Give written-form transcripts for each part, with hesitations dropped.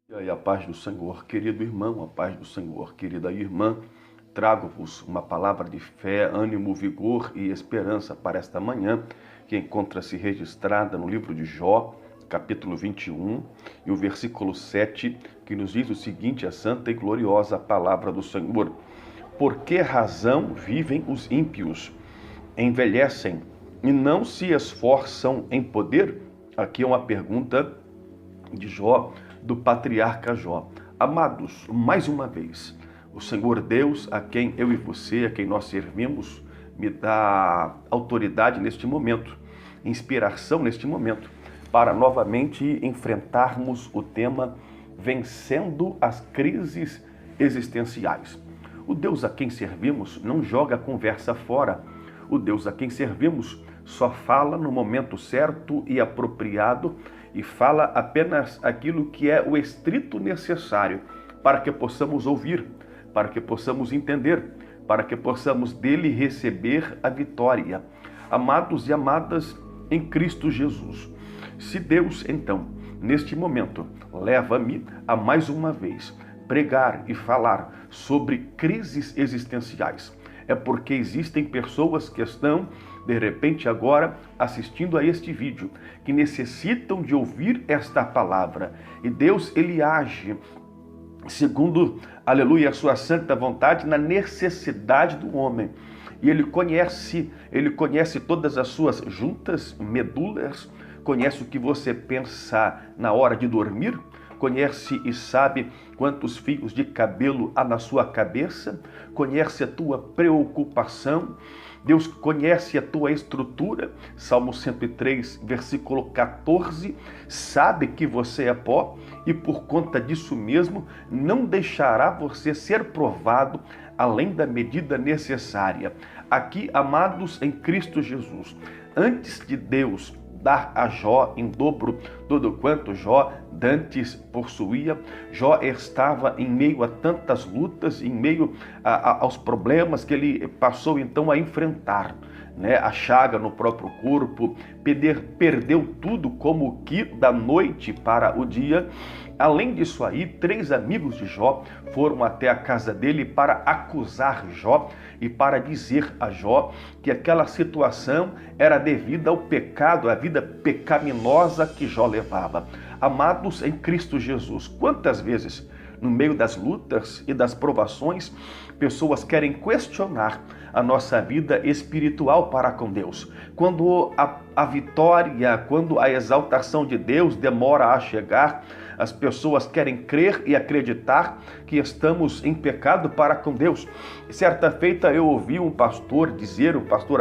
E aí, a paz do Senhor, querido irmão, a paz do Senhor, querida irmã, trago-vos uma palavra de fé, ânimo, vigor e esperança para esta manhã, que encontra-se registrada no livro de Jó, capítulo 21, e o versículo 7, que nos diz o seguinte: a santa e gloriosa palavra do Senhor. Por que razão vivem os ímpios? Envelhecem e não se esforçam em poder? Aqui é uma pergunta de Jó, do patriarca Jó. Amados, mais uma vez, o Senhor Deus, a quem eu e você, a quem nós servimos, me dá autoridade neste momento, inspiração neste momento, para novamente enfrentarmos o tema vencendo as crises existenciais. O Deus a quem servimos não joga a conversa fora. O Deus a quem servimos só fala no momento certo e apropriado e fala apenas aquilo que é o estrito necessário para que possamos ouvir, para que possamos entender, para que possamos dele receber a vitória. Amados e amadas em Cristo Jesus, se Deus, então, neste momento, leva-me a mais uma vez pregar e falar sobre crises existenciais, é porque existem pessoas que estão, de repente, agora assistindo a este vídeo, que necessitam de ouvir esta palavra. E Deus, ele age segundo, aleluia, a sua santa vontade na necessidade do homem. E ele conhece todas as suas juntas, medulas, conhece o que você pensa na hora de dormir, conhece e sabe quantos fios de cabelo há na sua cabeça, conhece a tua preocupação, Deus conhece a tua estrutura, Salmo 103, versículo 14, sabe que você é pó e por conta disso mesmo não deixará você ser provado além da medida necessária. Aqui, amados em Cristo Jesus, antes de Deus dar a Jó em dobro tudo quanto Jó dantes possuía, Jó estava em meio a tantas lutas, em meio aos problemas que ele passou então a enfrentar, né? A chaga no próprio corpo, perdeu tudo como que da noite para o dia. Além disso aí, 3 amigos de Jó foram até a casa dele para acusar Jó e para dizer a Jó que aquela situação era devida ao pecado, à vida pecaminosa que Jó levava. Amados em Cristo Jesus, quantas vezes no meio das lutas e das provações, pessoas querem questionar a nossa vida espiritual para com Deus. Quando a vitória, quando a exaltação de Deus demora a chegar, as pessoas querem crer e acreditar que estamos em pecado para com Deus. Certa feita eu ouvi um pastor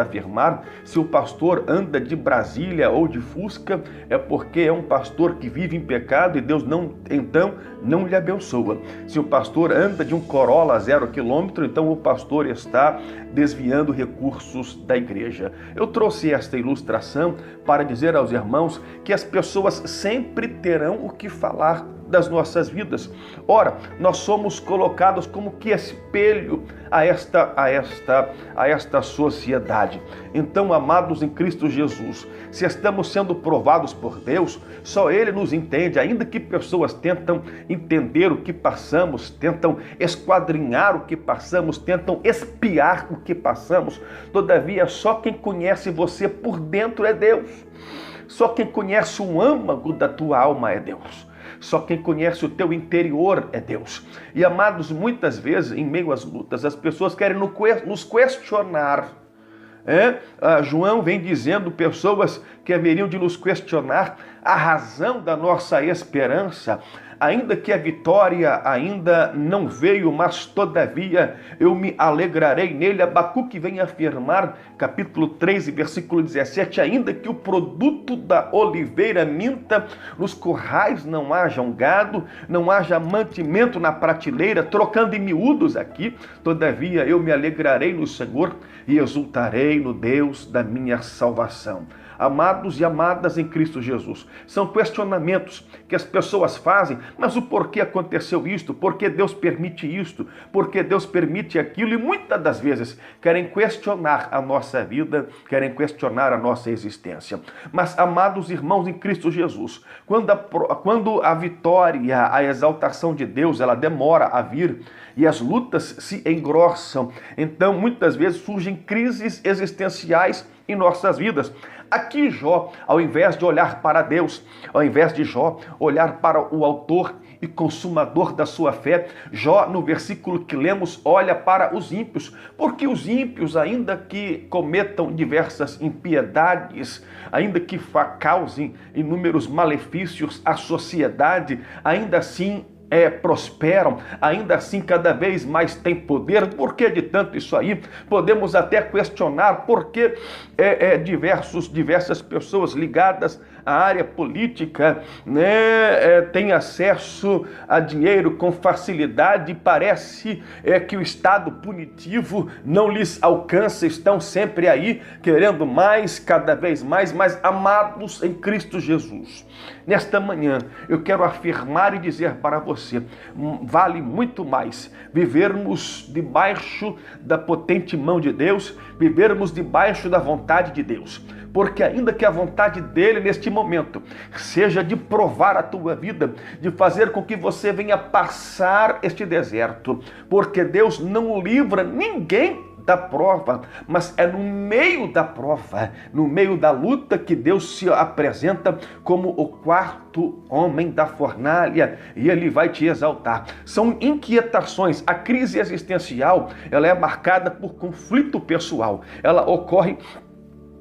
afirmar, se o pastor anda de Brasília ou de Fusca, é porque é um pastor que vive em pecado e Deus então não lhe abençoa. Se o pastor anda de um Corolla 0 km, então o pastor está desviando recursos da igreja. Eu trouxe esta ilustração para dizer aos irmãos que as pessoas sempre terão o que falar das nossas vidas. Ora, nós somos colocados como que espelho a esta sociedade. Então, amados em Cristo Jesus, se estamos sendo provados por Deus, só Ele nos entende, ainda que pessoas tentam entender o que passamos, tentam esquadrinhar o que passamos, tentam espiar o que passamos, todavia só quem conhece você por dentro é Deus. Só quem conhece o âmago da tua alma é Deus. Só quem conhece o teu interior é Deus. E amados, muitas vezes, em meio às lutas, as pessoas querem nos questionar. João vem dizendo pessoas que haveriam de nos questionar a razão da nossa esperança, ainda que a vitória ainda não veio, mas todavia eu me alegrarei nele. Abacuque vem afirmar, capítulo 3, versículo 17, ainda que o produto da oliveira minta, nos currais não haja gado, não haja mantimento na prateleira, trocando em miúdos aqui, todavia eu me alegrarei no Senhor e exultarei no Deus da minha salvação. amados e amadas em Cristo Jesus. São questionamentos que as pessoas fazem, mas o porquê aconteceu isto? Por que Deus permite isto? Por que Deus permite aquilo? E muitas das vezes querem questionar a nossa vida, querem questionar a nossa existência. Mas, amados irmãos em Cristo Jesus, quando a vitória, a exaltação de Deus, ela demora a vir e as lutas se engrossam, então muitas vezes surgem crises existenciais em nossas vidas. Aqui Jó, ao invés de olhar para Deus, ao invés de Jó olhar para o autor e consumador da sua fé, Jó, no versículo que lemos, olha para os ímpios, porque os ímpios, ainda que cometam diversas impiedades, ainda que causem inúmeros malefícios à sociedade, ainda assim prosperam, ainda assim cada vez mais têm poder. Por que de tanto isso aí? Podemos até questionar por que diversas pessoas ligadas à área política, têm acesso a dinheiro com facilidade, e parece que o estado punitivo não lhes alcança, estão sempre aí querendo mais, cada vez mais. Mas, amados em Cristo Jesus, nesta manhã eu quero afirmar e dizer para você, vale muito mais vivermos debaixo da potente mão de Deus, vivermos debaixo da vontade de Deus. Porque ainda que a vontade dele neste momento seja de provar a tua vida, de fazer com que você venha passar este deserto, porque Deus não livra ninguém da prova, mas é no meio da prova, no meio da luta, que Deus se apresenta como o quarto homem da fornalha e ele vai te exaltar. São inquietações. A crise existencial, ela é marcada por conflito pessoal. Ela ocorre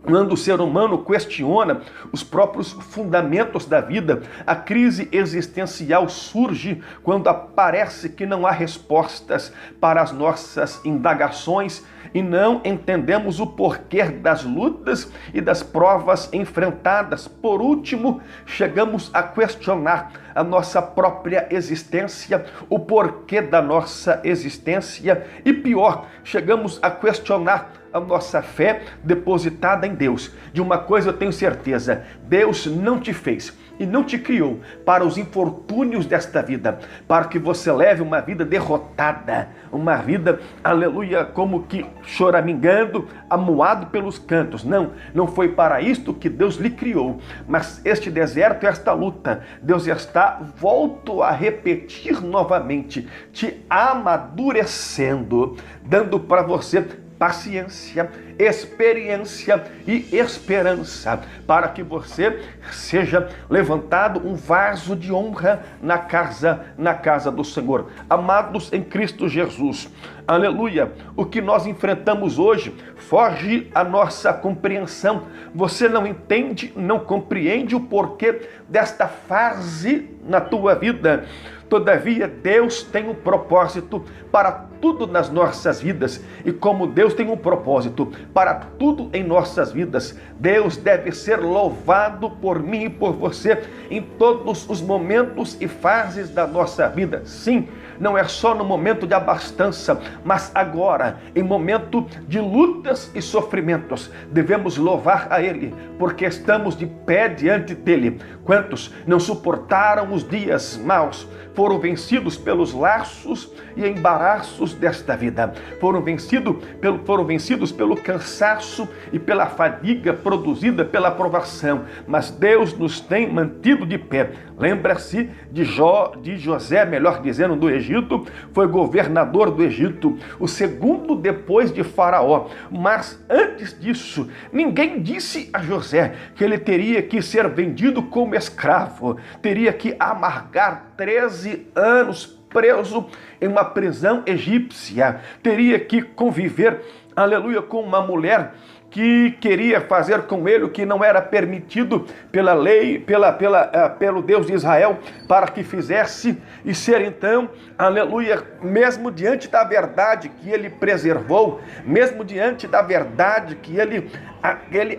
quando o ser humano questiona os próprios fundamentos da vida. A crise existencial surge quando parece que não há respostas para as nossas indagações e não entendemos o porquê das lutas e das provas enfrentadas. Por último, chegamos a questionar a nossa própria existência, o porquê da nossa existência e, pior, chegamos a questionar a nossa fé depositada em Deus. De uma coisa eu tenho certeza: Deus não te fez e não te criou para os infortúnios desta vida, para que você leve uma vida derrotada, uma vida, aleluia, como que choramingando, amuado pelos cantos. Não foi para isto que Deus lhe criou. Mas este deserto, esta luta, Deus está, volto a repetir novamente, te amadurecendo, dando para você paciência, experiência e esperança, para que você seja levantado um vaso de honra na casa do Senhor. Amados em Cristo Jesus, aleluia, o que nós enfrentamos hoje foge à nossa compreensão. Você não entende, não compreende o porquê desta fase na tua vida. Todavia, Deus tem um propósito para tudo nas nossas vidas. E como Deus tem um propósito para tudo em nossas vidas, Deus deve ser louvado por mim e por você em todos os momentos e fases da nossa vida. Sim, não é só no momento de abastança, mas agora, em momento de lutas e sofrimentos, devemos louvar a Ele, porque estamos de pé diante dEle. Quantos não suportaram os dias maus, foram vencidos pelos laços e embaraços desta vida, foram vencidos pelo cansaço e pela fadiga produzida pela provação, mas Deus nos tem mantido de pé. Lembra-se de José, melhor dizendo, do Egito, foi governador do Egito, o segundo depois de Faraó. Mas antes disso, ninguém disse a José que ele teria que ser vendido como escravo, teria que amargar 13 anos preso em uma prisão egípcia, teria que conviver, aleluia, com uma mulher que queria fazer com ele o que não era permitido pela lei, pelo Deus de Israel, para que fizesse, e ser então, aleluia, mesmo diante da verdade que ele preservou, mesmo diante da verdade que ele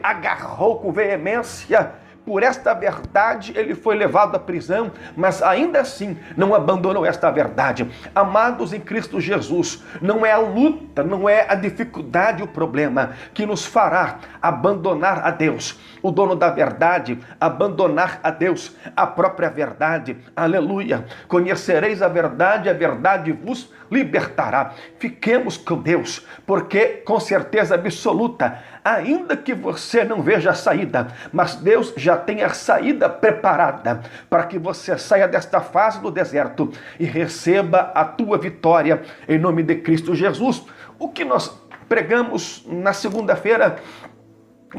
agarrou com veemência, por esta verdade ele foi levado à prisão, mas ainda assim não abandonou esta verdade. Amados em Cristo Jesus, não é a luta, não é a dificuldade o problema que nos fará abandonar a Deus, o dono da verdade, abandonar a Deus, a própria verdade. Aleluia! Conhecereis a verdade vos libertará. Fiquemos com Deus, porque com certeza absoluta, ainda que você não veja a saída, mas Deus já tem a saída preparada para que você saia desta fase do deserto e receba a tua vitória em nome de Cristo Jesus. O que nós pregamos na segunda-feira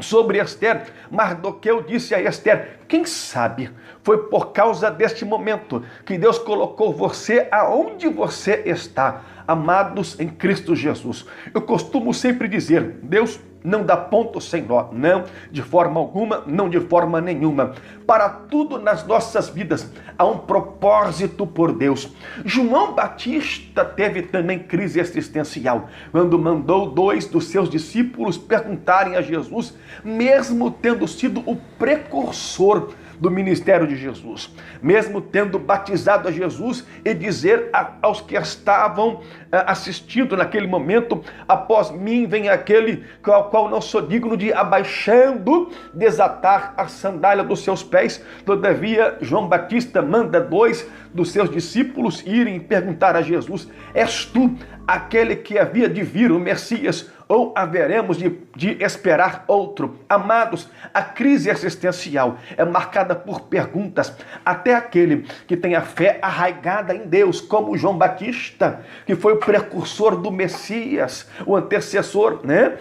sobre Esther, Mardoqueu disse a Esther: quem sabe foi por causa deste momento que Deus colocou você aonde você está. Amados em Cristo Jesus, eu costumo sempre dizer, Deus não dá ponto sem nó, não, de forma alguma, não de forma nenhuma. Para tudo nas nossas vidas há um propósito por Deus. João Batista teve também crise existencial, quando mandou 2 dos seus discípulos perguntarem a Jesus, mesmo tendo sido o precursor do ministério de Jesus, mesmo tendo batizado a Jesus, e dizer aos que estavam assistindo naquele momento: após mim vem aquele ao qual não sou digno de, abaixando, desatar a sandália dos seus pés. Todavia João Batista manda 2 dos seus discípulos irem perguntar a Jesus: és tu aquele que havia de vir, o Messias, ou haveremos de esperar outro? Amados, a crise existencial é marcada por perguntas. Até aquele que tem a fé arraigada em Deus, como João Batista, que foi o precursor do Messias, o antecessor, né?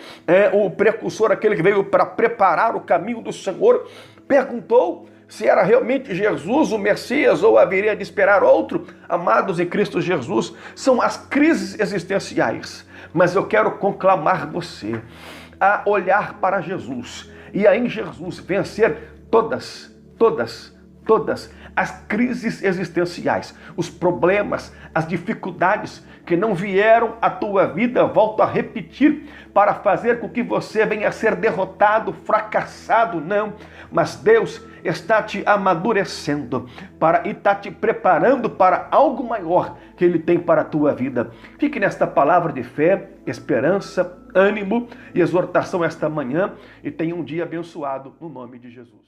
O precursor, aquele que veio para preparar o caminho do Senhor, perguntou se era realmente Jesus o Messias ou haveria de esperar outro. Amados em Cristo Jesus, são as crises existenciais, mas eu quero conclamar você a olhar para Jesus e a em Jesus vencer todas as crises existenciais, os problemas, as dificuldades que não vieram à tua vida, volto a repetir, para fazer com que você venha a ser derrotado, fracassado, não, mas Deus está te amadurecendo e está te preparando para algo maior que Ele tem para a tua vida. Fique nesta palavra de fé, esperança, ânimo e exortação esta manhã, e tenha um dia abençoado no nome de Jesus.